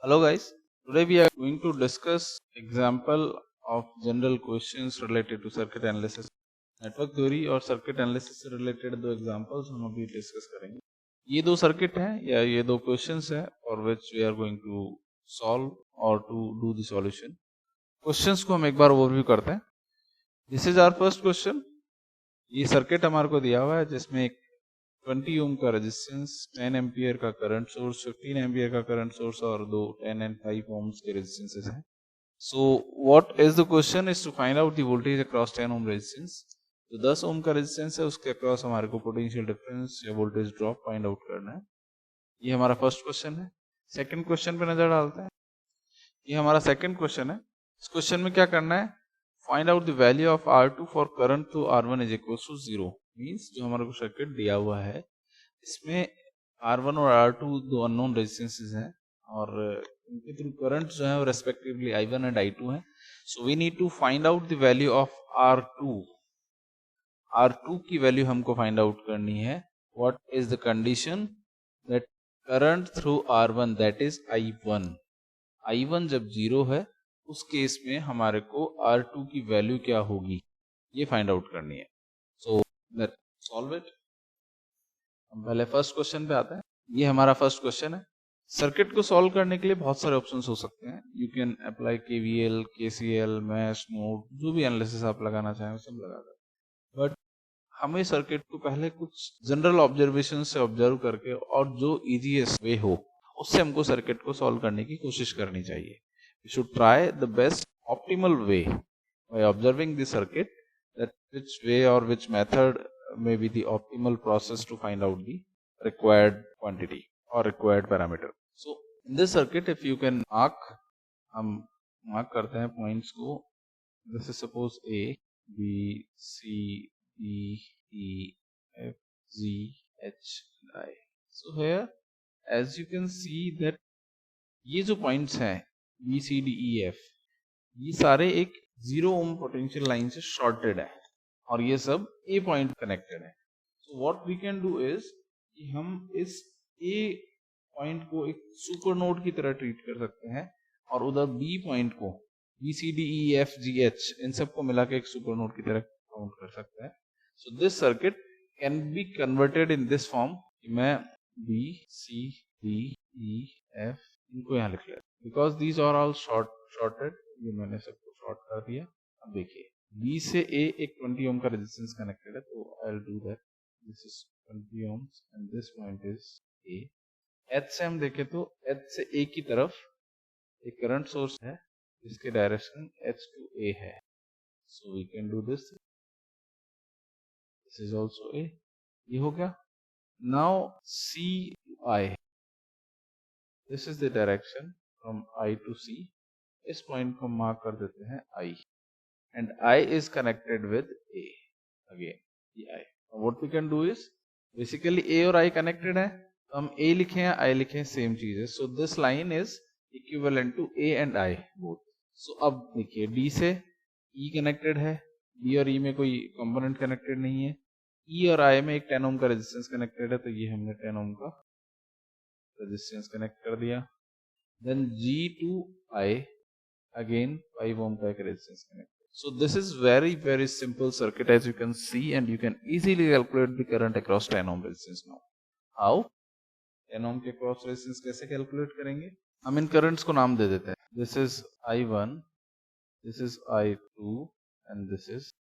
Hello guys, today we are going to discuss example of general questions related to circuit analysis. Network theory और circuit analysis से related दो examples हम अभी discuss करेंगे। ये दो सर्किट हैं या ये दो क्वेश्चंस हैं for which we are going to solve और to do the solution. Questions को हम एक बार ओवरव्यू करते हैं। This is our first question. ये सर्किट हमारे को दिया हुआ है जिसमें एक 20 ओम का रेजिस्टेंस, 10 एम्पियर का करंट सोर्स, 15 एम्पियर का करंट सोर्स और दो 10 एंड 5 ओम्स के रेजिस्टेंसेस हैं। So what is the question is to find out the voltage across 10 ohm resistance. तो 10 ओम का रेजिस्टेंस है, उसके अक्रॉस हमारे को पोटेंशियल डिफरेंस या वोल्टेज ड्रॉप फाइंड आउट करना है। ये हमारा फर्स्ट क्वेश्चन है। सेकंड क्वेश्चन पे नजर डालते हैं। ये हमारा सेकंड क्वेश्चन है। इस क्वेश्चन में क्या करना है, find out the value of R2 for current through R1 is equal to 0। Means जो हमारे को सर्किट दिया हुआ है इसमें R1 और R2 दो अननोन रेजिस्टेंसेस हैं और इनके थ्रू करंट जो है वो रेस्पेक्टिवली I1 एंड I2 हैं। So we need to find out the value of R2। R2 की वैल्यू हमको फाइंड आउट करनी है। What is the condition that current through R1 that is I1। I1 जब 0 है उस केस में हमारे को R2 की वैल्यू क्या होगी ये फाइंड आउट करनी है। So let's solve it. हम पहले फर्स्ट क्वेश्चन पे आते हैं। ये हमारा फर्स्ट क्वेश्चन है। सर्किट को सॉल्व करने के लिए बहुत सारे ऑप्शंस हो सकते हैं। You can apply KVL, KCL, mesh, node, जो भी एनालिसिस आप लगाना चाहें सब लगा सकते। बट हमें सर्किट को पहले कुछ जनरल ऑब्जर्वेशन से ऑब्जर्व करके और जो इजीएस्ट वे हो उससे हमको सर्किट को सॉल्व करने की कोशिश करनी चाहिए। We should try the best optimal way by observing the circuit that which way or which method may be the optimal process to find out the required quantity or required parameter. So in this circuit if you can mark, हम mark करते हैं points को। This is suppose A, B, C, D, E, F, G, H and I. So here as you can see that ये जो points हैं B, C, D, E, F, ये सारे एक 0 ohm potential line से shorted है और ये सब A पॉइंट कनेक्टेड है। So what we can do is कि हम इस A पॉइंट को एक सुपर नोड की तरह ट्रीट कर सकते हैं और उधर B पॉइंट को B C D E F G H इन सब को मिला के एक सुपर नोड की तरह काउंट कर सकते हैं। So this circuit can be converted in this form. मैं B C D E F इनको यहाँ लिख लेता हूँ because these are all shorted. ये मैंने सबको शॉर्ट कर दिया। अब देखिए B से A एक 20 ओम का रेजिस्टेंस कनेक्टेड है, तो I will do that. This is 20 ohms and this point is A। H से हम देखें तो H से A की तरफ एक करंट सोर्स है जिसके डायरेक्शन H to A है। So we can do this. This is also A। ये हो गया। Now C to I, this is the direction from I to C। इस पॉइंट को मार्क कर देते हैं I and I is connected with A again, I. What we can do is basically A और I connected है तो हम A लिखे हैं I लिखे हैं सेम चीज है। So this line is equivalent to A and I both. So अब देखिए D से E connected है, D और E में कोई कंपोनेंट कनेक्टेड नहीं है। E और I में एक 10 ओम का रेजिस्टेंस कनेक्टेड है तो ये हमने 10 ओम का रेजिस्टेंस कनेक्ट कर दिया। Then G to I again 5 ओम का एक resistance connect. So this is very simple circuit as you can see and you can easily calculate the current across 10 ohm resistance now. How? 10 ohm के cross resistance कैसे calculate करेंगे? हम इन currents को नाम दे देते हैं। This is I1, this is I2 and this is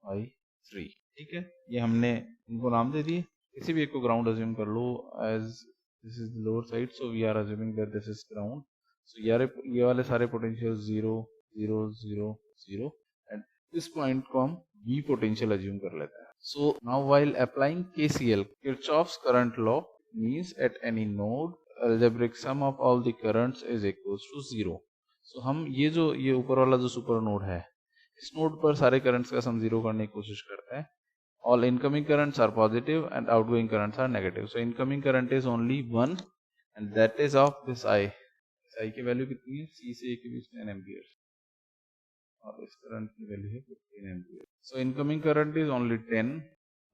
I3। ठीक है, ये हमने इनको नाम दे दिए। किसी भी एक को ground assume कर लो as this is the lower side, so we are assuming that this is ground. So ये वाले सारे potential 0, 0, 0, 0 and इस पॉइंट को हम V पोटेंशियल अज्यूम कर लेते हैं। So now while applying KCL, Kirchhoff's current law means at any node algebraic sum of all the currents is equals to 0। सो हम ये ऊपर वाला जो सुपर नोड है इस नोड पर सारे करंट्स का सम 0 करने की कोशिश करते हैं। All incoming currents are positive and outgoing currents are negative. So incoming current is only 1 and that is of this I। इस I की वैल्यू कितनी है? C से A के बीच 10 एम्पियर और इस करंट की वैल्यू है 15 ampere. So incoming current is only 10।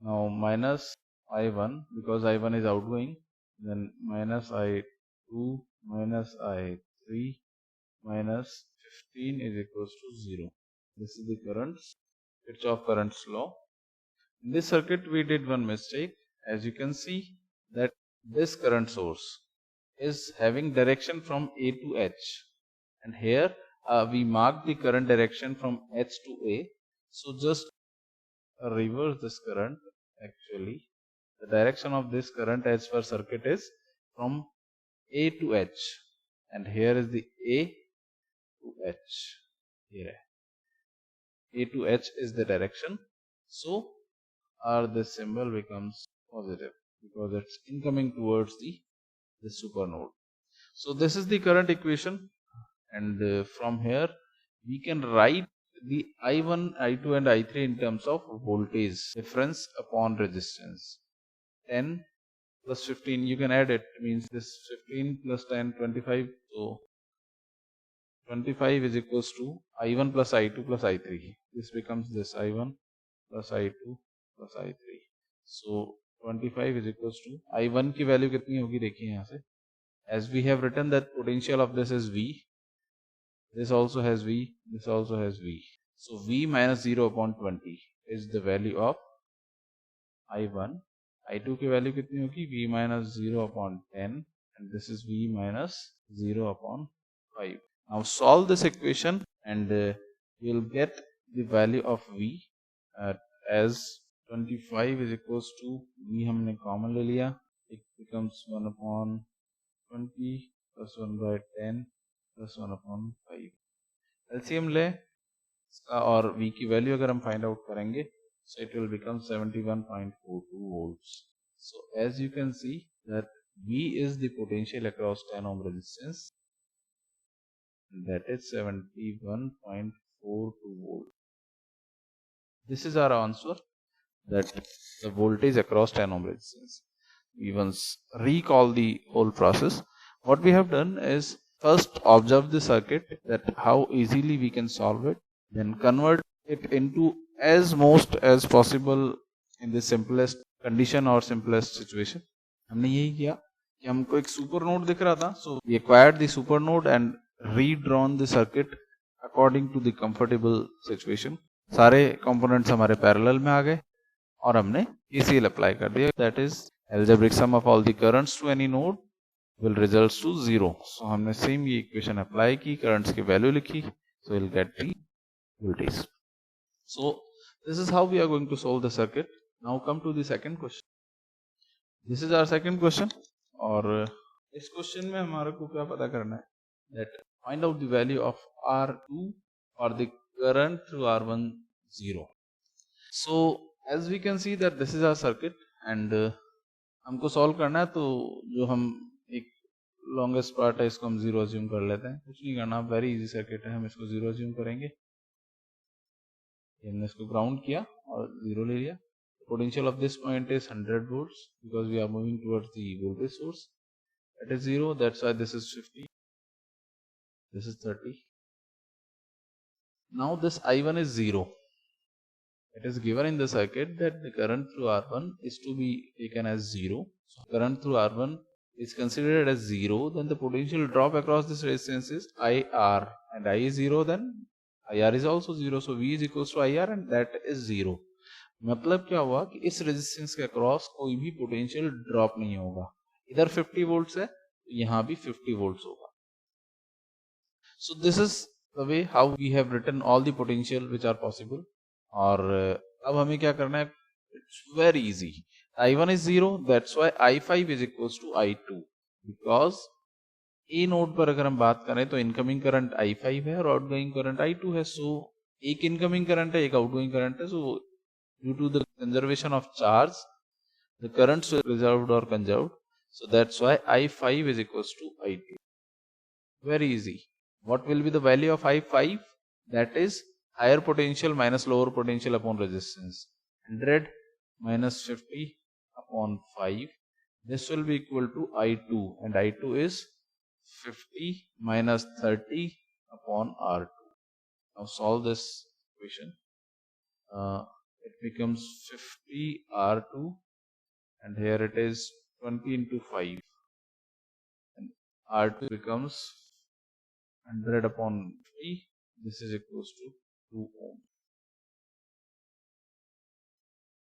Now minus I1 because I1 is outgoing, then minus I2 minus I3 3 minus 15 is equals to 0. This is the Kirchhoff currents law. In this circuit we did one mistake. As you can see that this current source is having direction from A to H, and here we mark the current direction from H to A. So just reverse this current. Actually the direction of this current as per circuit is from A to H, and here is the A to H. Here A to H is the direction. So this symbol becomes positive because it's incoming towards the supernode. So this is the current equation, and from here we can write the I1, I2 and I3 in terms of voltage difference upon resistance. 10 plus 15, you can add it, means this 15 plus 10, 25. So 25 is equals to I1 plus I2 plus I3. This becomes this I1 plus I2 plus I3. So 25 is equals to I1 की value कितनी होगी देखिए यहाँ से. As we have written that potential of this is V, this also has V, this also has V. So V minus 0 upon 20 is the value of I1. I2 की value कितनी होगी? V minus 0 upon 10, and this is V minus 0 upon 5. Now solve this equation and you will get the value of V as 25 is equals to V हमने common ले लिया, it becomes 1 upon 20 plus 1 by 10 plus 1 upon 5. LCM ले और V की value अगर हम find out करेंगे, so it will become 71.42 volts. So as you can see that V is the potential across 10 ohm resistance, that is 71.42 volt. This is our answer, that the voltage across 10 ohm resistance. We once recall the whole process. What we have done is first observe the circuit, that how easily we can solve it, then convert it into as most as possible in the simplest condition or simplest situation. हमने यही किया कि हमको एक super node दिख रहा था, so we acquired the super node and redrawn the circuit according to the comfortable situation. सारे components हमारे parallel में आ गए और हमने KCL अप्लाई कर दिया, that is algebraic sum of all the currents to any node will result to 0. So हमने same ये equation apply की, currents की value लिखी, so we'll get the voltage. So this is how we are going to solve the circuit. Now come to the second question. This is our second question, और इस question में हमारे को क्या पता करना है, that find out the value of R2 or the current through R1 0. So as we can see that this is our circuit and हमको solve करना है, तो जो हम एक longest part है इसको हम 0 assume कर लेते हैं, कुछ नहीं करना, very easy circuit है, हम इसको 0 assume करेंगे. हमने इसको ground किया और 0 ले लिया. Potential of this point is 100 volts because we are moving towards the voltage source. It is 0, that's why this is 50, this is 30. Now this I1 is 0. It is given in the circuit that the current through R1 is to be taken as 0. So current through R1 is considered as 0, then the potential drop across this resistance is IR, and I is 0, then IR is also 0. So V is equals to IR and that is 0. मतलब क्या हुआ कि इस resistance के across कोई भी potential drop नहीं होगा. इधर 50 वोल्ट्स है, यहाँ भी 50 वोल्ट्स होगा. So this is the way how we have written all the potential which are possible. और अब हमें क्या करना है, it's very easy. I1 is 0, that's why I5 is equals to I2, because A node पर अगर हम बात करें तो इनकमिंग करंट I5 है और आउटगोइंग करंट I2 है. सो एक इनकमिंग करंट है, एक आउटगोइंग करंट है. सो due to the conservation of charge, the currents were preserved or conserved. So that's why I5 is equals to I2. Very easy. What will be the value of I5? That is higher potential minus lower potential upon resistance. 100 minus 50 upon 5. This will be equal to I2, and I2 is 50 minus 30 upon R2. Now solve this equation. It becomes 50 R2, and here it is 20 into 5, and R2 becomes 100 upon 3, this is equals to 2 ohm.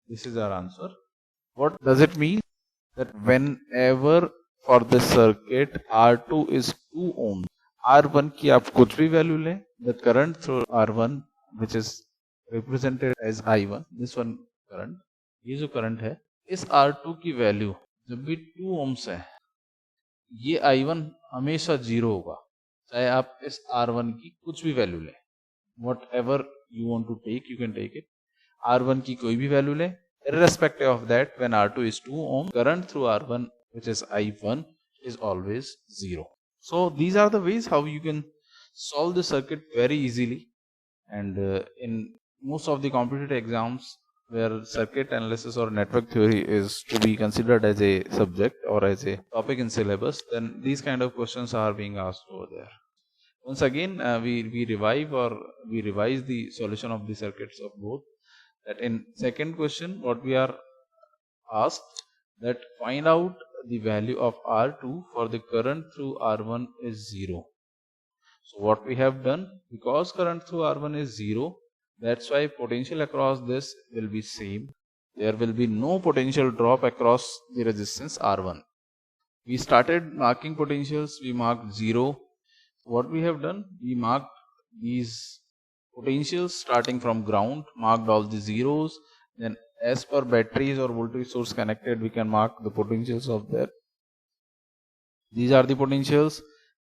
This is our answer. What does it mean? That whenever for this circuit R2 is 2 ohm, R1 की आप कुछ भी value लें, the current through R1 which is represented as I1, this one current, ये जो current है, इस R2 की value जब भी 2 ohms है, ये I1 हमेशा 0 होगा, चाहे आप इस R1 की कुछ भी value लें, whatever you want to take, you can take it. R1 की कोई भी value लें, irrespective of that, when R2 is 2 ohm, current through R1 which is I1 is always 0. So these are the ways how you can solve the circuit very easily, and in most of the competitive exams where circuit analysis or network theory is to be considered as a subject or as a topic in syllabus, then these kind of questions are being asked over there. Once again, we revise the solution of the circuits of both. That in second question, what we are asked, that find out the value of R2 for the current through R1 is 0. So what we have done, because current through R1 is 0, that's why potential across this will be same. There will be no potential drop across the resistance R1. We started marking potentials, we marked 0. What we have done, we marked these potentials starting from ground, marked all the zeros, then as per batteries or voltage source connected, we can mark the potentials of that. These are the potentials.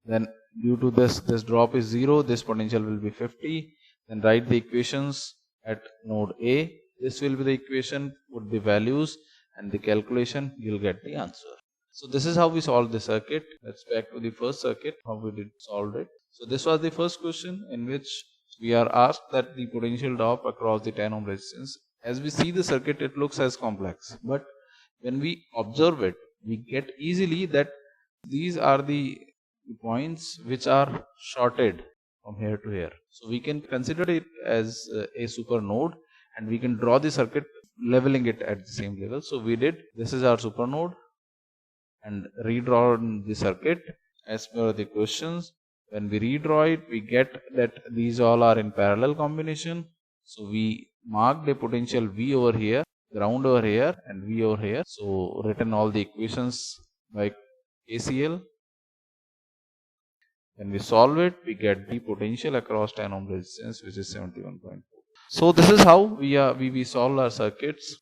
Then due to this drop is 0, this potential will be 50. Then write the equations at node A. This will be the equation, put the values and the calculation, you'll get the answer. So this is how we solve the circuit. Let's back to the first circuit, how we did solve it. So this was the first question in which we are asked that the potential drop across the 10 ohm resistance. As we see the circuit, it looks as complex, but when we observe it, we get easily that these are the points which are shorted from here to here. So we can consider it as a super node, and we can draw the circuit leveling it at the same level. So we did, this is our super node, and redraw the circuit as per the questions. When we redraw it, we get that these all are in parallel combination. So we mark the potential V over here, ground over here, and V over here. So written all the equations by KCL. When we solve it, we get the potential across 10 ohm resistance, which is 71.4. So this is how we solve our circuits.